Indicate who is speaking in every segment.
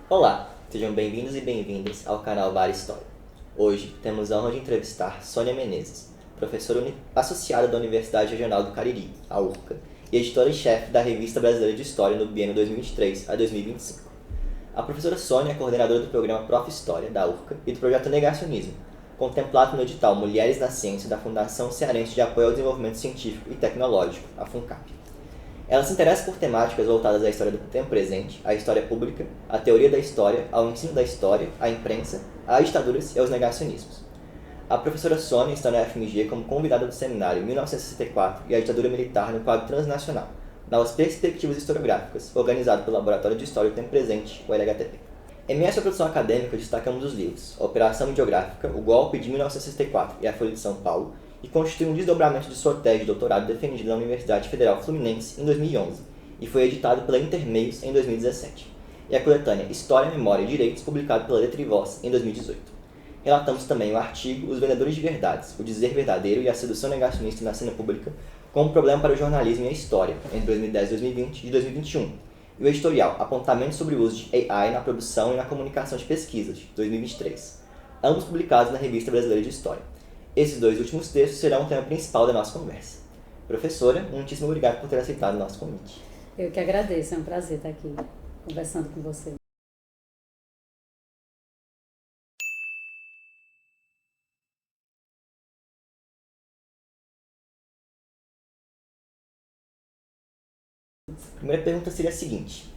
Speaker 1: Olá, sejam bem-vindos e bem-vindas ao canal Bar História. Hoje temos a honra de entrevistar Sônia Menezes, professora associada da Universidade Regional do Cariri, a URCA, e editora-chefe da Revista Brasileira de História no biênio 2023 a 2025. A professora Sônia é coordenadora do programa Prof. História, da URCA, e do projeto Negacionismo, contemplado no edital Mulheres na Ciência da Fundação Cearense de Apoio ao Desenvolvimento Científico e Tecnológico, a FUNCAP. Ela se interessa por temáticas voltadas à história do tempo presente, à história pública, à teoria da história, ao ensino da história, à imprensa, às ditaduras e aos negacionismos. A professora Sônia está na UFMG como convidada do seminário 1964 e a ditadura militar no quadro transnacional, Novas Perspectivas Historiográficas, organizado pelo Laboratório de História do Tempo Presente, o LHTP. Em essa produção acadêmica, destacamos os livros Operação Geográfica, O Golpe de 1964 e a Folha de São Paulo, e constitui um desdobramento de sua tese de doutorado defendida na Universidade Federal Fluminense em 2011 e foi editado pela Intermeios em 2017, e a coletânea História, Memória e Direitos, publicado pela Letra e Voz em 2018. Relatamos também o artigo Os Vendedores de Verdades, o Dizer Verdadeiro e a Sedução Negacionista na Cena Pública como problema para o jornalismo e a história, entre 2010 e 2020 e 2021, e o editorial Apontamentos sobre o uso de AI na produção e na comunicação de pesquisas, de 2023, ambos publicados na Revista Brasileira de História. Esses dois últimos textos serão o tema principal da nossa conversa. Professora, muitíssimo obrigado por ter aceitado o nosso convite.
Speaker 2: Eu que agradeço, é um prazer estar aqui conversando com você.
Speaker 1: A primeira pergunta seria a seguinte.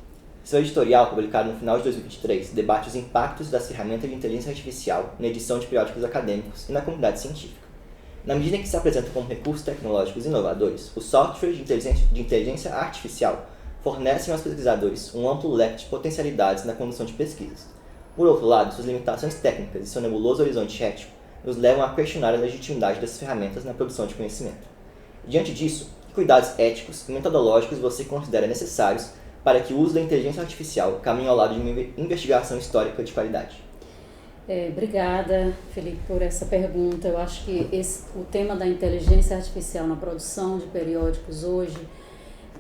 Speaker 1: Seu editorial, publicado no final de 2023, debate os impactos das ferramentas de inteligência artificial na edição de periódicos acadêmicos e na comunidade científica. Na medida em que se apresentam como recursos tecnológicos inovadores, os softwares de inteligência artificial fornecem aos pesquisadores um amplo leque de potencialidades na condução de pesquisas. Por outro lado, suas limitações técnicas e seu nebuloso horizonte ético nos levam a questionar a legitimidade dessas ferramentas na produção de conhecimento. Diante disso, que cuidados éticos e metodológicos você considera necessários para que o uso da inteligência artificial caminhe ao lado de uma investigação histórica de qualidade?
Speaker 2: Obrigada, Felipe, por essa pergunta. Eu acho que o tema da inteligência artificial na produção de periódicos hoje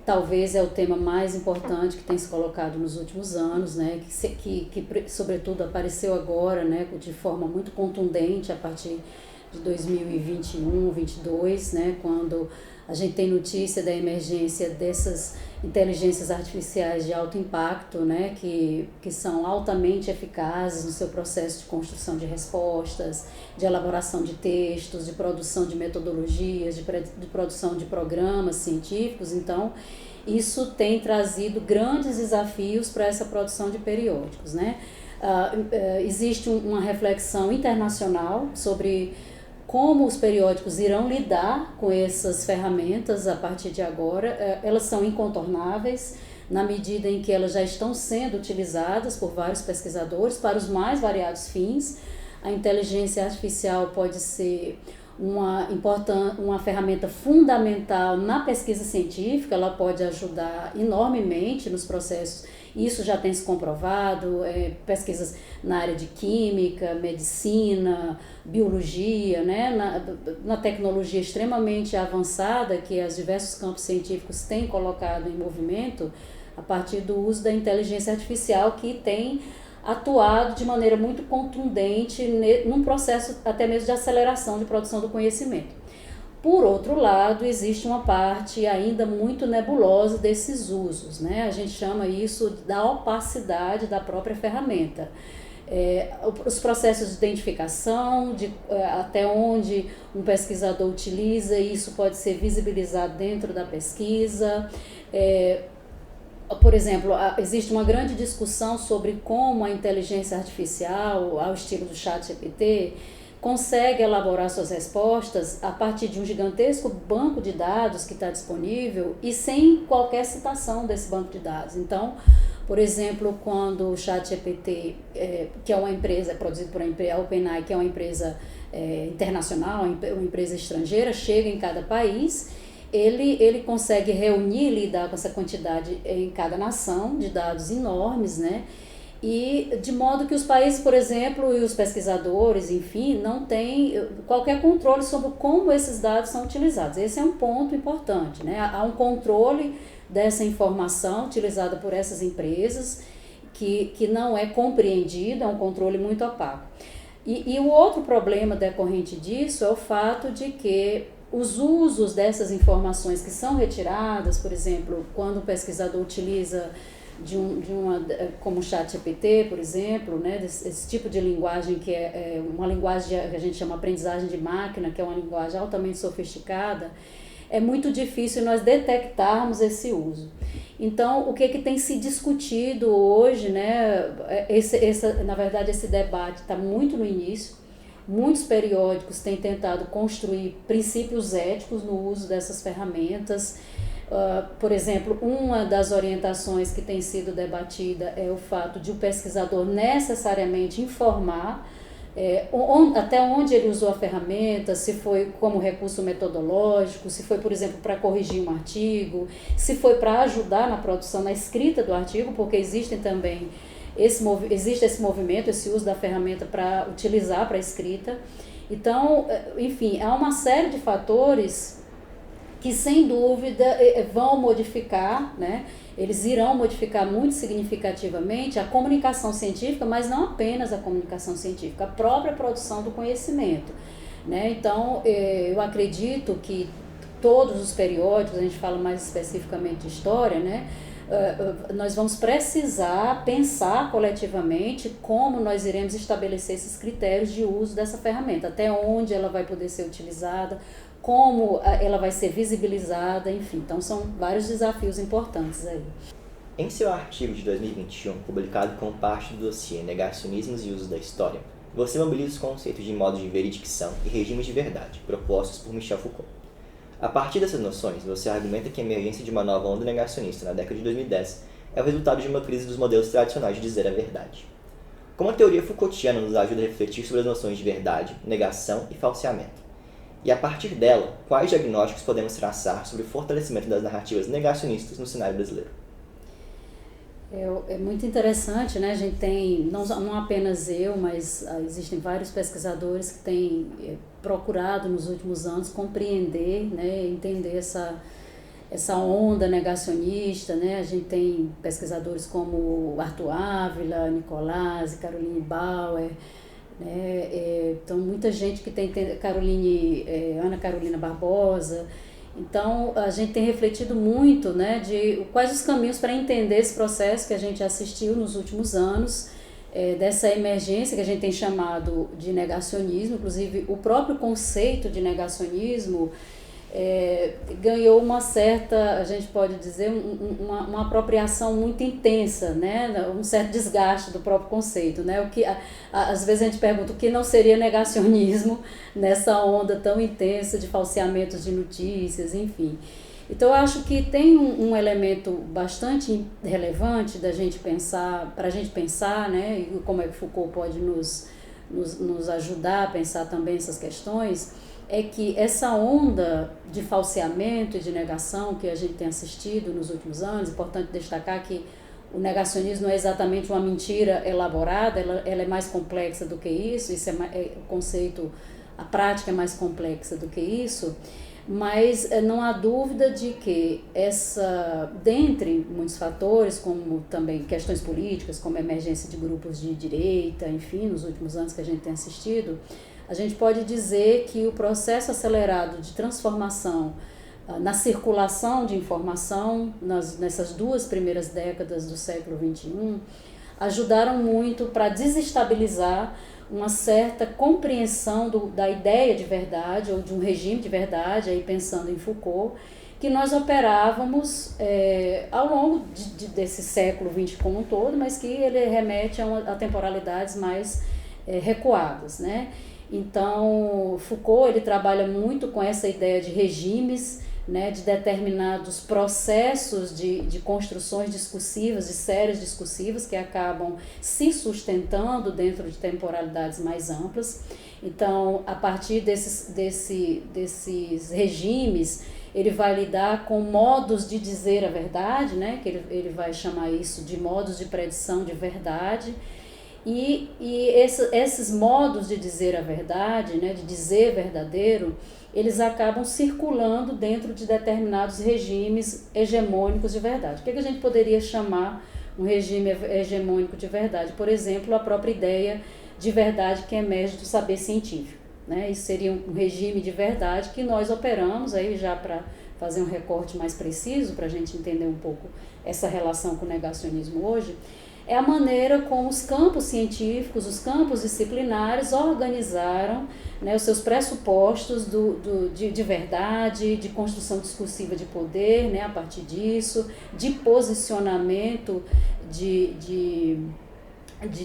Speaker 2: talvez é o tema mais importante que tem se colocado nos últimos anos, né? que sobretudo apareceu agora, né? De forma muito contundente a partir de 2021, 2022, né? Quando a gente tem notícia da emergência dessas inteligências artificiais de alto impacto, né, que são altamente eficazes no seu processo de construção de respostas, de elaboração de textos, de produção de metodologias, de produção de programas científicos. Então, isso tem trazido grandes desafios para essa produção de periódicos, né? Existe uma reflexão internacional sobre como os periódicos irão lidar com essas ferramentas a partir de agora. Elas são incontornáveis na medida em que elas já estão sendo utilizadas por vários pesquisadores para os mais variados fins. A inteligência artificial pode ser uma ferramenta fundamental na pesquisa científica, ela pode ajudar enormemente nos processos. Isso já tem se comprovado, pesquisas na área de química, medicina, biologia, né? Na tecnologia extremamente avançada que os diversos campos científicos têm colocado em movimento a partir do uso da inteligência artificial, que tem atuado de maneira muito contundente num processo até mesmo de aceleração de produção do conhecimento. Por outro lado, existe uma parte ainda muito nebulosa desses usos, né? A gente chama isso da opacidade da própria ferramenta. Os processos de identificação, até onde um pesquisador utiliza, isso pode ser visibilizado dentro da pesquisa. Por exemplo, existe uma grande discussão sobre como a inteligência artificial, ao estilo do ChatGPT, consegue elaborar suas respostas a partir de um gigantesco banco de dados que está disponível e sem qualquer citação desse banco de dados. Então, por exemplo, quando o ChatGPT, que é uma empresa produzida por a OpenAI, que é uma empresa internacional, uma empresa estrangeira, chega em cada país, ele consegue reunir e lidar com essa quantidade em cada nação de dados enormes, né? E de modo que os países, por exemplo, e os pesquisadores, enfim, não têm qualquer controle sobre como esses dados são utilizados. Esse é um ponto importante, né? Há um controle dessa informação utilizada por essas empresas que não é compreendido, é um controle muito opaco. E o outro problema decorrente disso é o fato de que os usos dessas informações que são retiradas, por exemplo, quando o pesquisador utiliza como o ChatGPT, por exemplo, né, esse tipo de linguagem que é uma linguagem que a gente chama aprendizagem de máquina, que é uma linguagem altamente sofisticada, é muito difícil nós detectarmos esse uso. Então, o que tem se discutido hoje, né, na verdade, esse debate está muito no início. Muitos periódicos têm tentado construir princípios éticos no uso dessas ferramentas. Por exemplo, uma das orientações que tem sido debatida é o fato de o pesquisador necessariamente informar até onde ele usou a ferramenta, se foi como recurso metodológico, se foi, por exemplo, para corrigir um artigo, se foi para ajudar na produção, na escrita do artigo, porque existe esse movimento, esse uso da ferramenta para utilizar para a escrita. Então, enfim, há uma série de fatores que, sem dúvida, vão modificar, né? Eles irão modificar muito significativamente a comunicação científica, mas não apenas a comunicação científica, a própria produção do conhecimento, né? Então, eu acredito que todos os periódicos, a gente fala mais especificamente de história, né? Nós vamos precisar pensar coletivamente como nós iremos estabelecer esses critérios de uso dessa ferramenta, até onde ela vai poder ser utilizada, como ela vai ser visibilizada, enfim. Então, são vários desafios importantes aí.
Speaker 1: Em seu artigo de 2021, publicado como parte do dossiê Negacionismos e Usos da História, você mobiliza os conceitos de modos de veridicção e regimes de verdade, propostos por Michel Foucault. A partir dessas noções, você argumenta que a emergência de uma nova onda negacionista na década de 2010 é o resultado de uma crise dos modelos tradicionais de dizer a verdade. Como a teoria Foucaultiana nos ajuda a refletir sobre as noções de verdade, negação e falseamento? E a partir dela, quais diagnósticos podemos traçar sobre o fortalecimento das narrativas negacionistas no cenário brasileiro?
Speaker 2: É muito interessante, né? A gente tem, não apenas eu, mas existem vários pesquisadores que têm procurado nos últimos anos compreender, né, entender essa onda negacionista, né? A gente tem pesquisadores como Arthur Ávila, Nicolás, Caroline Bauer, né? Então, muita gente que tem Ana Carolina Barbosa. Então, a gente tem refletido muito, né, de quais os caminhos para entender esse processo que a gente assistiu nos últimos anos, dessa emergência que a gente tem chamado de negacionismo. Inclusive, o próprio conceito de negacionismo ganhou uma certa, a gente pode dizer, uma apropriação muito intensa, né? Um certo desgaste do próprio conceito, né? Às vezes a gente pergunta o que não seria negacionismo nessa onda tão intensa de falseamentos de notícias, enfim. Então, eu acho que tem um elemento bastante relevante da gente pensar, para a gente pensar, né? E como é que Foucault pode nos ajudar a pensar também essas questões, é que essa onda de falseamento e de negação que a gente tem assistido nos últimos anos, é importante destacar que o negacionismo não é exatamente uma mentira elaborada, ela é mais complexa do que isso, o conceito, a prática é mais complexa do que isso, mas não há dúvida de que dentre muitos fatores, como também questões políticas, como a emergência de grupos de direita, enfim, nos últimos anos que a gente tem assistido, a gente pode dizer que o processo acelerado de transformação na circulação de informação nessas 2 primeiras décadas do século XXI ajudaram muito para desestabilizar uma certa compreensão da ideia de verdade ou de um regime de verdade, aí pensando em Foucault, que nós operávamos ao longo desse século XX como um todo, mas que ele remete a temporalidades mais recuadas, né? Então, Foucault ele trabalha muito com essa ideia de regimes, né, de determinados processos de construções discursivas, de séries discursivas que acabam se sustentando dentro de temporalidades mais amplas. Então, a partir desses regimes, ele vai lidar com modos de dizer a verdade, né, que ele vai chamar isso de modos de predição de verdade. E esses modos de dizer a verdade, né, de dizer verdadeiro, eles acabam circulando dentro de determinados regimes hegemônicos de verdade. O que a gente poderia chamar um regime hegemônico de verdade. Por exemplo, a própria ideia de verdade que emerge do saber científico, né? Isso seria um regime de verdade que nós operamos, aí já para fazer um recorte mais preciso, para a gente entender um pouco essa relação com o negacionismo hoje, é a maneira como os campos científicos, os campos disciplinares organizaram, né, os seus pressupostos de verdade, de construção discursiva de poder, né, a partir disso, de posicionamento de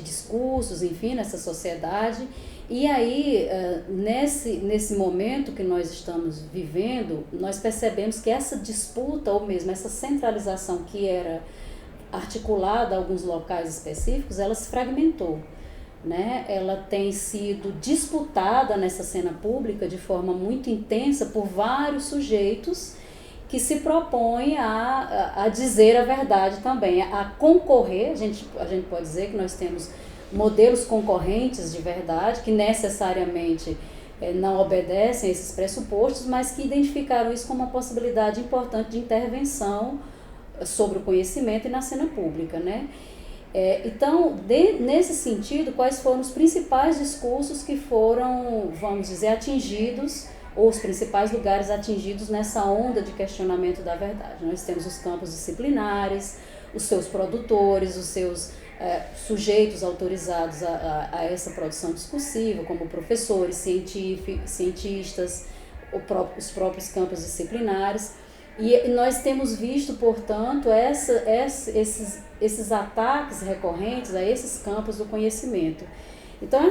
Speaker 2: discursos, enfim, nessa sociedade. E aí, nesse momento que nós estamos vivendo, nós percebemos que essa disputa, ou mesmo essa centralização que era articulada a alguns locais específicos, ela se fragmentou, né? Ela tem sido disputada nessa cena pública de forma muito intensa por vários sujeitos que se propõem a dizer a verdade também, a concorrer. A gente pode dizer que nós temos modelos concorrentes de verdade que necessariamente não obedecem a esses pressupostos, mas que identificaram isso como uma possibilidade importante de intervenção sobre o conhecimento e na cena pública, né? Então, nesse sentido, quais foram os principais discursos que foram, vamos dizer, atingidos, ou os principais lugares atingidos nessa onda de questionamento da verdade? Nós temos os campos disciplinares, os seus produtores, os seus sujeitos autorizados a essa produção discursiva, como professores, cientistas, os próprios campos disciplinares. E nós temos visto, portanto, esses ataques recorrentes a esses campos do conhecimento. Então,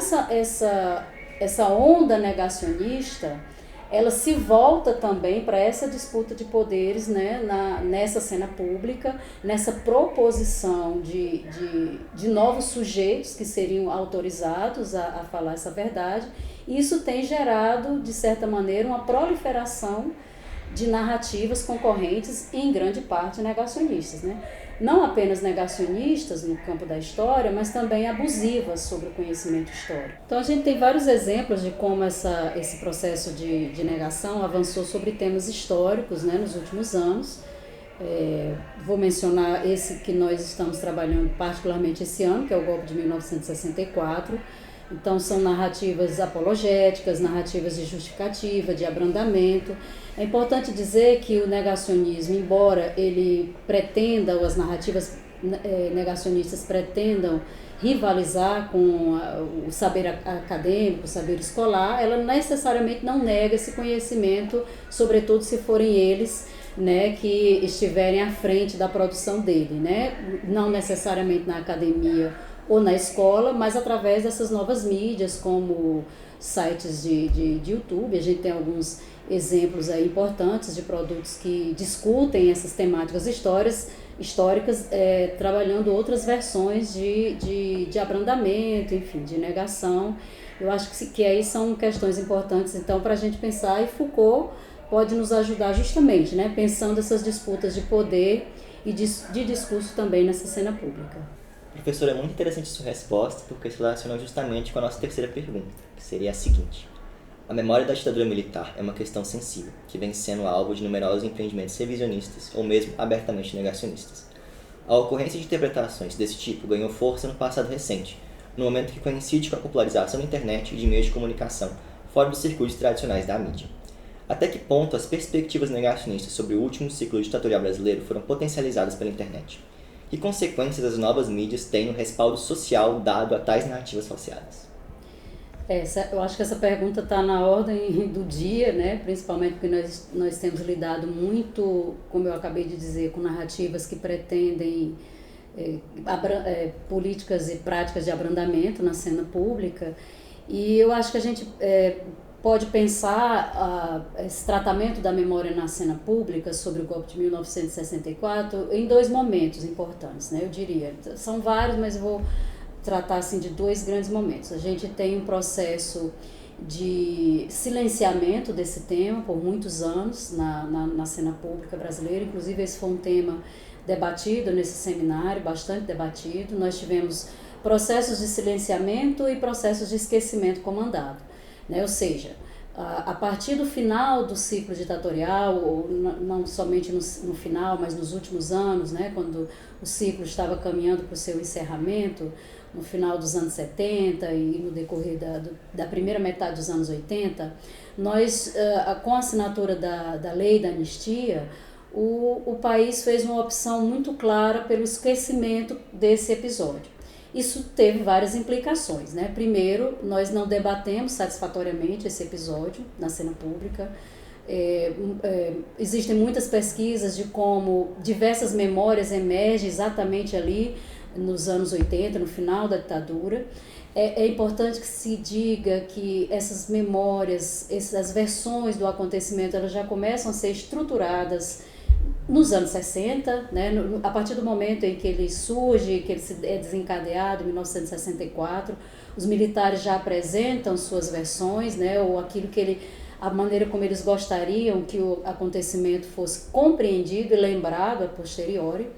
Speaker 2: essa onda negacionista, ela se volta também para essa disputa de poderes, né, nessa cena pública, nessa proposição de novos sujeitos que seriam autorizados a falar essa verdade. E isso tem gerado, de certa maneira, uma proliferação de narrativas concorrentes, em grande parte negacionistas, né? Não apenas negacionistas no campo da história, mas também abusivas sobre o conhecimento histórico. Então a gente tem vários exemplos de como esse processo de negação avançou sobre temas históricos, né, nos últimos anos. Vou mencionar esse que nós estamos trabalhando particularmente esse ano, que é o golpe de 1964. Então são narrativas apologéticas, narrativas de justificativa, de abrandamento. É importante dizer que o negacionismo, embora ele pretenda, ou as narrativas negacionistas pretendam rivalizar com o saber acadêmico, o saber escolar, ela necessariamente não nega esse conhecimento, sobretudo se forem eles, né, que estiverem à frente da produção dele, né? Não necessariamente na academia ou na escola, mas através dessas novas mídias, como sites de YouTube. A gente tem alguns exemplos aí importantes de produtos que discutem essas temáticas históricas, trabalhando outras versões de abrandamento, enfim, de negação. Eu acho que aí são questões importantes, então, para a gente pensar, e Foucault pode nos ajudar justamente, né, pensando essas disputas de poder e de discurso também nessa cena pública.
Speaker 1: Professor, é muito interessante sua resposta, porque se relaciona justamente com a nossa terceira pergunta, que seria a seguinte: a memória da ditadura militar é uma questão sensível, que vem sendo alvo de numerosos empreendimentos revisionistas ou mesmo abertamente negacionistas. A ocorrência de interpretações desse tipo ganhou força no passado recente, no momento que coincide com a popularização da internet e de meios de comunicação, fora dos circuitos tradicionais da mídia. Até que ponto as perspectivas negacionistas sobre o último ciclo ditatorial brasileiro foram potencializadas pela internet? Que consequências as novas mídias têm no respaldo social dado a tais narrativas falseadas?
Speaker 2: Eu acho que essa pergunta está na ordem do dia, né? Principalmente porque nós temos lidado muito, como eu acabei de dizer, com narrativas que pretendem políticas e práticas de abrandamento na cena pública. E eu acho que a gente pode pensar esse tratamento da memória na cena pública sobre o golpe de 1964 em dois momentos importantes, né? Eu diria, são vários, mas eu vou tratar assim, de dois grandes momentos. A gente tem um processo de silenciamento desse tema por muitos anos na cena pública brasileira. Inclusive esse foi um tema debatido nesse seminário, bastante debatido. Nós tivemos processos de silenciamento e processos de esquecimento comandado, né? Ou seja, A partir do final do ciclo ditatorial, ou não somente no final, mas nos últimos anos, né, quando o ciclo estava caminhando para o seu encerramento, no final dos anos 70 e no decorrer da primeira metade dos anos 80, nós, com a assinatura da lei da anistia, o país fez uma opção muito clara pelo esquecimento desse episódio. Isso teve várias implicações, né? Primeiro, nós não debatemos satisfatoriamente esse episódio na cena pública. Existem muitas pesquisas de como diversas memórias emergem exatamente ali nos anos 80, no final da ditadura. É importante que se diga que essas memórias, essas versões do acontecimento, elas já começam a ser estruturadas nos anos 60, né, a partir do momento em que ele surge, que ele é desencadeado em 1964, os militares já apresentam suas versões, né, ou aquilo que a maneira como eles gostariam que o acontecimento fosse compreendido e lembrado a posteriori.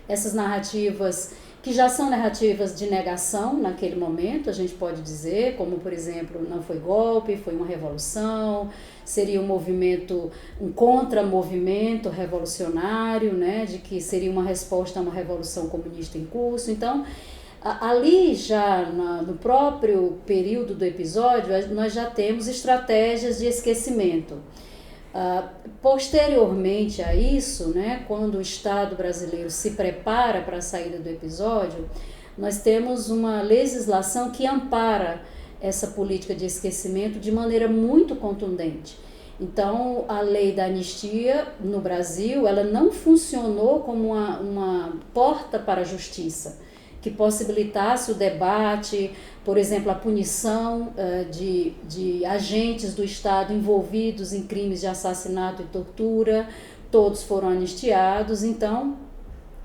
Speaker 2: Essas narrativas que já são narrativas de negação naquele momento, a gente pode dizer, como por exemplo, não foi golpe, foi uma revolução, seria um movimento, um contra-movimento revolucionário, né, de que seria uma resposta a uma revolução comunista em curso. Então, ali já no próprio período do episódio, nós já temos estratégias de esquecimento. Posteriormente a isso, né, quando o Estado brasileiro se prepara para a saída do episódio, nós temos uma legislação que ampara essa política de esquecimento de maneira muito contundente. Então, a lei da anistia no Brasil, ela não funcionou como uma porta para a justiça, que possibilitasse o debate, por exemplo, a punição de agentes do Estado envolvidos em crimes de assassinato e tortura, todos foram anistiados. Então,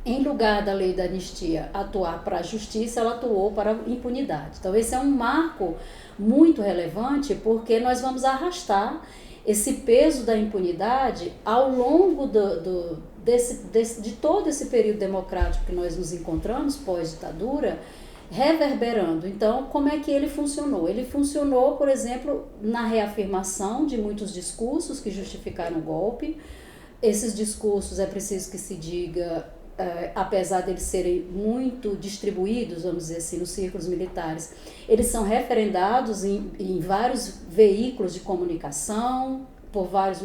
Speaker 2: em lugar da lei da anistia atuar para a justiça, ela atuou para a impunidade. Então, esse é um marco muito relevante, porque nós vamos arrastar esse peso da impunidade ao longo de todo esse período democrático que nós nos encontramos, pós-ditadura, reverberando. Então, como é que ele funcionou? Ele funcionou, por exemplo, na reafirmação de muitos discursos que justificaram o golpe. Esses discursos, é preciso que se diga, apesar de eles serem muito distribuídos, vamos dizer assim, nos círculos militares, eles são referendados em vários veículos de comunicação, por vários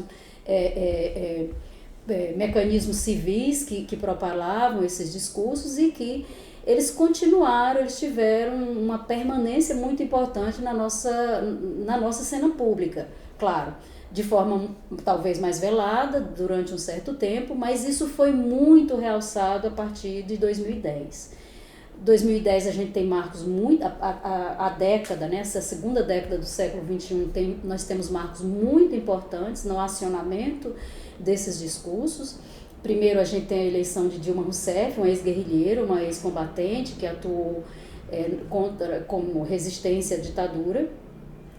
Speaker 2: mecanismos civis que propalavam esses discursos e que eles continuaram, eles tiveram uma permanência muito importante na nossa cena pública, claro, de forma talvez mais velada durante um certo tempo, mas isso foi muito realçado a partir de 2010. 2010 a gente tem marcos muito, a década, né, essa segunda década do século XXI, nós temos marcos muito importantes no acionamento desses discursos. Primeiro a gente tem a eleição de Dilma Rousseff, uma ex-guerrilheira, uma ex-combatente que atuou como resistência à ditadura.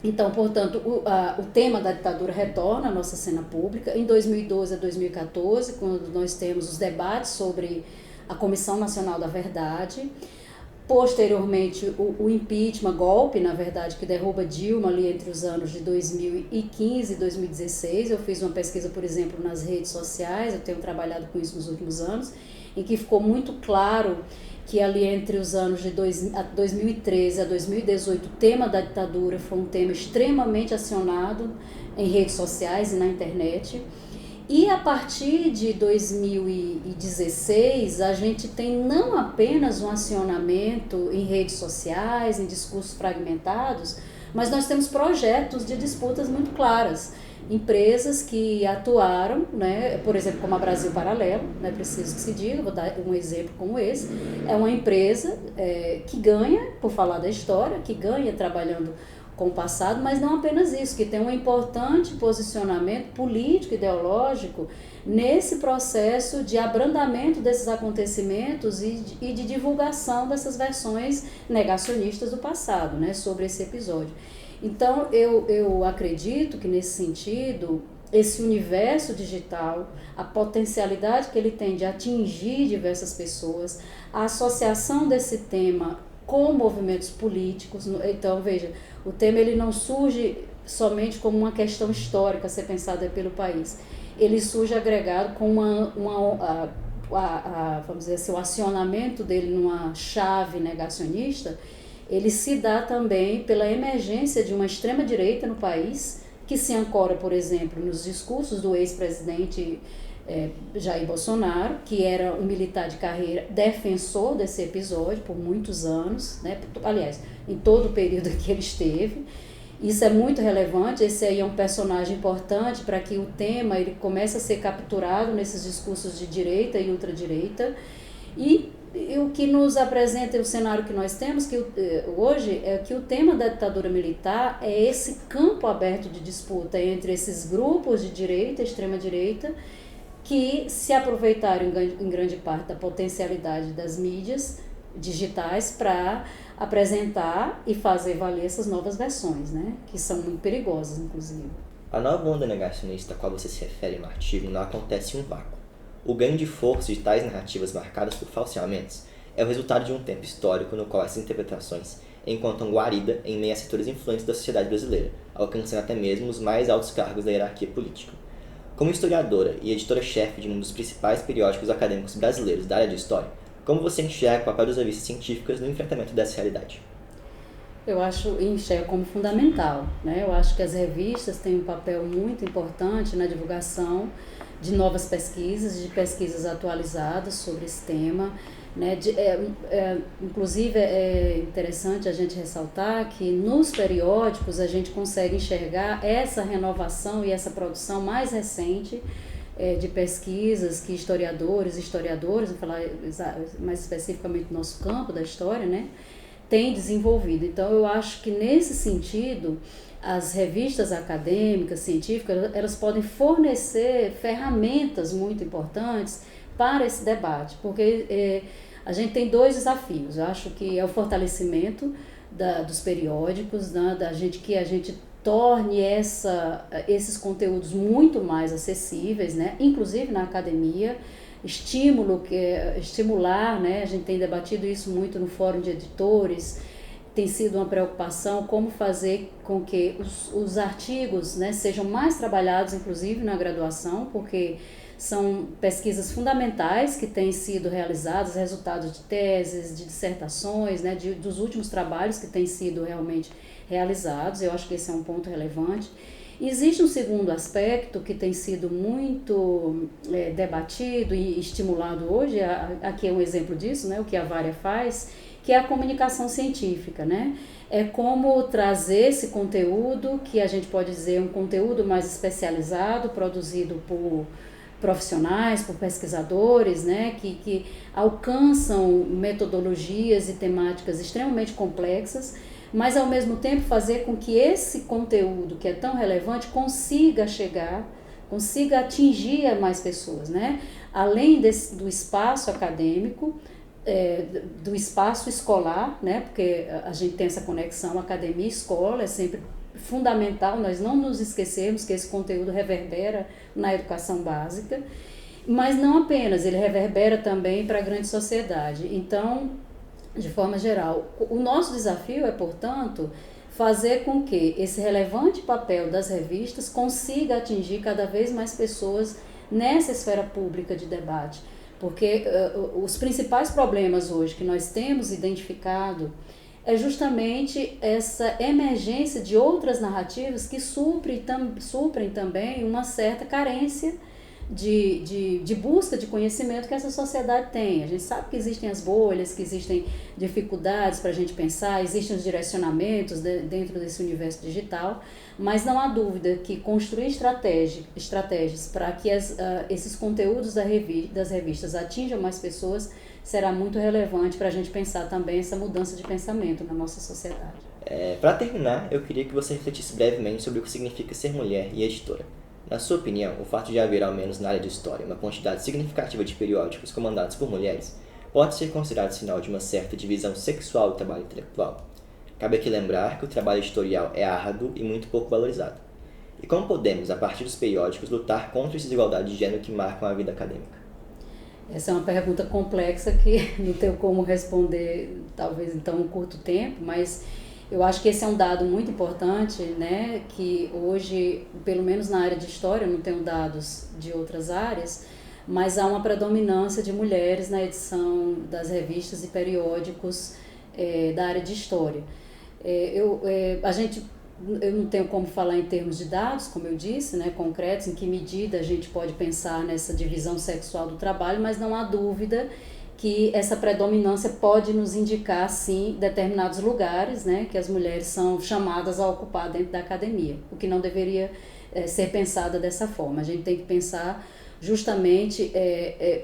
Speaker 2: Então, portanto, o tema da ditadura retorna à nossa cena pública. Em 2012 a 2014, quando nós temos os debates sobre a Comissão Nacional da Verdade. Posteriormente, o impeachment, golpe, na verdade, que derruba Dilma ali entre os anos de 2015 e 2016. Eu fiz uma pesquisa, por exemplo, nas redes sociais, eu tenho trabalhado com isso nos últimos anos, em que ficou muito claro que ali entre os anos de 2013 a 2018, o tema da ditadura foi um tema extremamente acionado em redes sociais e na internet. E a partir de 2016, a gente tem não apenas um acionamento em redes sociais, em discursos fragmentados, mas nós temos projetos de disputas muito claras. Empresas que atuaram, né, por exemplo, como a Brasil Paralelo, não é preciso que se diga, vou dar um exemplo como esse, é uma empresa que ganha, por falar da história, que ganha trabalhando com o passado, mas não apenas isso, que tem um importante posicionamento político, ideológico, nesse processo de abrandamento desses acontecimentos e de divulgação dessas versões negacionistas do passado, né, sobre esse episódio. Então, eu acredito que, nesse sentido, esse universo digital, a potencialidade que ele tem de atingir diversas pessoas, a associação desse tema com movimentos políticos. Então, veja, o tema ele não surge somente como uma questão histórica a ser pensada pelo país. Ele surge agregado com vamos dizer assim, o acionamento dele numa chave negacionista. Ele se dá também pela emergência de uma extrema-direita no país, que se ancora, por exemplo, nos discursos do ex-presidente Jair Bolsonaro, que era um militar de carreira, defensor desse episódio por muitos anos, né? Aliás, em todo o período que ele esteve. Isso é muito relevante, esse aí é um personagem importante para que o tema ele comece a ser capturado nesses discursos de direita e ultradireita. E o que nos apresenta o cenário que nós temos hoje é que o tema da ditadura militar é esse campo aberto de disputa entre esses grupos de direita, extrema-direita, que se aproveitaram em grande parte da potencialidade das mídias digitais para apresentar e fazer valer essas novas versões, né? Que são muito perigosas, inclusive.
Speaker 1: A nova onda negacionista a qual você se refere no artigo não acontece em um vácuo. O ganho de força de tais narrativas marcadas por falseamentos é o resultado de um tempo histórico no qual essas interpretações encontram guarida em meio a setores influentes da sociedade brasileira, alcançando até mesmo os mais altos cargos da hierarquia política. Como historiadora e editora-chefe de um dos principais periódicos acadêmicos brasileiros da área de história, como você enxerga o papel das revistas científicas no enfrentamento dessa realidade?
Speaker 2: Eu enxergo como fundamental, né? Eu acho que as revistas têm um papel muito importante na divulgação de novas pesquisas, de pesquisas atualizadas sobre esse tema, né? Inclusive é interessante a gente ressaltar que nos periódicos a gente consegue enxergar essa renovação e essa produção mais recente de pesquisas que historiadoras, vou falar mais especificamente do nosso campo da história, né, tem desenvolvido. Então, eu acho que nesse sentido, as revistas acadêmicas, científicas, elas podem fornecer ferramentas muito importantes para esse debate, porque a gente tem dois desafios. Eu acho que é o fortalecimento dos periódicos, né, que a gente torne esses conteúdos muito mais acessíveis, né? Inclusive na academia, estimular, né? A gente tem debatido isso muito no Fórum de Editores, tem sido uma preocupação como fazer com que os artigos, né, sejam mais trabalhados, inclusive na graduação, porque são pesquisas fundamentais que têm sido realizadas, resultados de teses, de dissertações, né, dos últimos trabalhos que têm sido realmente realizados. Eu acho que esse é um ponto relevante. Existe um segundo aspecto que tem sido muito debatido e estimulado hoje, aqui é um exemplo disso, né, o que a Vária faz, que é a comunicação científica, né? É como trazer esse conteúdo, que a gente pode dizer um conteúdo mais especializado, produzido por profissionais, por pesquisadores, né, que alcançam metodologias e temáticas extremamente complexas, mas ao mesmo tempo fazer com que esse conteúdo que é tão relevante consiga atingir mais pessoas, né? Além do espaço acadêmico, do espaço escolar, né? Porque a gente tem essa conexão academia e escola, é sempre fundamental nós não nos esquecermos que esse conteúdo reverbera na educação básica, mas não apenas, ele reverbera também para a grande sociedade. Então, de forma geral, o nosso desafio é, portanto, fazer com que esse relevante papel das revistas consiga atingir cada vez mais pessoas nessa esfera pública de debate, porque os principais problemas hoje que nós temos identificado é justamente essa emergência de outras narrativas que suprem também uma certa carência de busca de conhecimento que essa sociedade tem. A gente sabe que existem as bolhas, que existem dificuldades para a gente pensar, existem os direcionamentos dentro desse universo digital, mas não há dúvida que construir estratégias para que esses conteúdos das revistas atinjam mais pessoas será muito relevante para a gente pensar também essa mudança de pensamento na nossa sociedade.
Speaker 1: Para terminar, eu queria que você refletisse brevemente sobre o que significa ser mulher e editora. Na sua opinião, o fato de haver, ao menos na área de história, uma quantidade significativa de periódicos comandados por mulheres pode ser considerado sinal de uma certa divisão sexual do trabalho intelectual? Cabe aqui lembrar que o trabalho editorial é árduo e muito pouco valorizado. E como podemos, a partir dos periódicos, lutar contra essa desigualdade de gênero que marcam a vida acadêmica?
Speaker 2: Essa é uma pergunta complexa que não tenho como responder, talvez em tão curto tempo, mas eu acho que esse é um dado muito importante, né, que hoje, pelo menos na área de história, eu não tenho dados de outras áreas, mas há uma predominância de mulheres na edição das revistas e periódicos da área de história. Eu não tenho como falar em termos de dados, como eu disse, né, concretos, em que medida a gente pode pensar nessa divisão sexual do trabalho, mas não há dúvida que essa predominância pode nos indicar, sim, determinados lugares, né, que as mulheres são chamadas a ocupar dentro da academia, o que não deveria ser pensada dessa forma. A gente tem que pensar justamente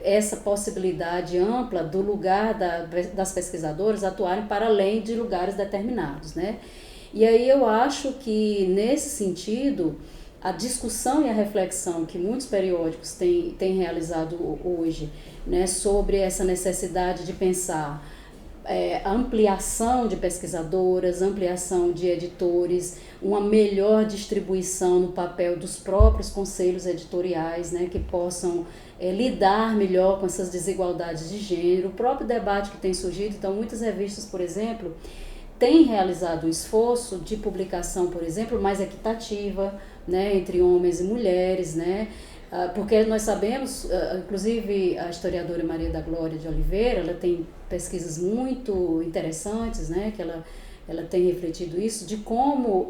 Speaker 2: essa possibilidade ampla do lugar das pesquisadoras atuarem para além de lugares determinados, né? E aí eu acho que, nesse sentido, a discussão e a reflexão que muitos periódicos têm realizado hoje, né, sobre essa necessidade de pensar ampliação de pesquisadoras, ampliação de editores, uma melhor distribuição no papel dos próprios conselhos editoriais, né, que possam lidar melhor com essas desigualdades de gênero, o próprio debate que tem surgido. Então, muitas revistas, por exemplo, têm realizado um esforço de publicação, por exemplo, mais equitativa, né, entre homens e mulheres, né, porque nós sabemos, inclusive a historiadora Maria da Glória de Oliveira, ela tem pesquisas muito interessantes, né, que ela tem refletido isso, de como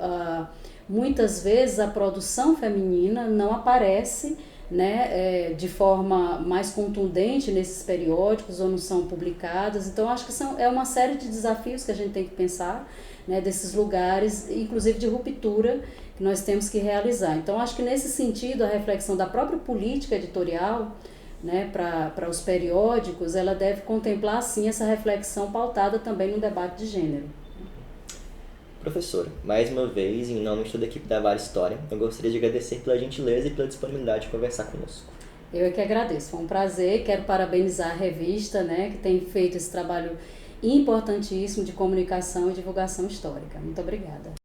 Speaker 2: muitas vezes a produção feminina não aparece, né, de forma mais contundente nesses periódicos ou não são publicadas. Então acho que é uma série de desafios que a gente tem que pensar, né, desses lugares, inclusive de ruptura, que nós temos que realizar. Então acho que nesse sentido a reflexão da própria política editorial, né, para os periódicos, ela deve contemplar sim essa reflexão pautada também no debate de gênero.
Speaker 1: Professora, mais uma vez, em nome de toda a equipe da Vale História, eu gostaria de agradecer pela gentileza e pela disponibilidade de conversar conosco.
Speaker 2: Eu é que agradeço, foi um prazer, quero parabenizar a revista, né, que tem feito esse trabalho importantíssimo de comunicação e divulgação histórica. Muito obrigada.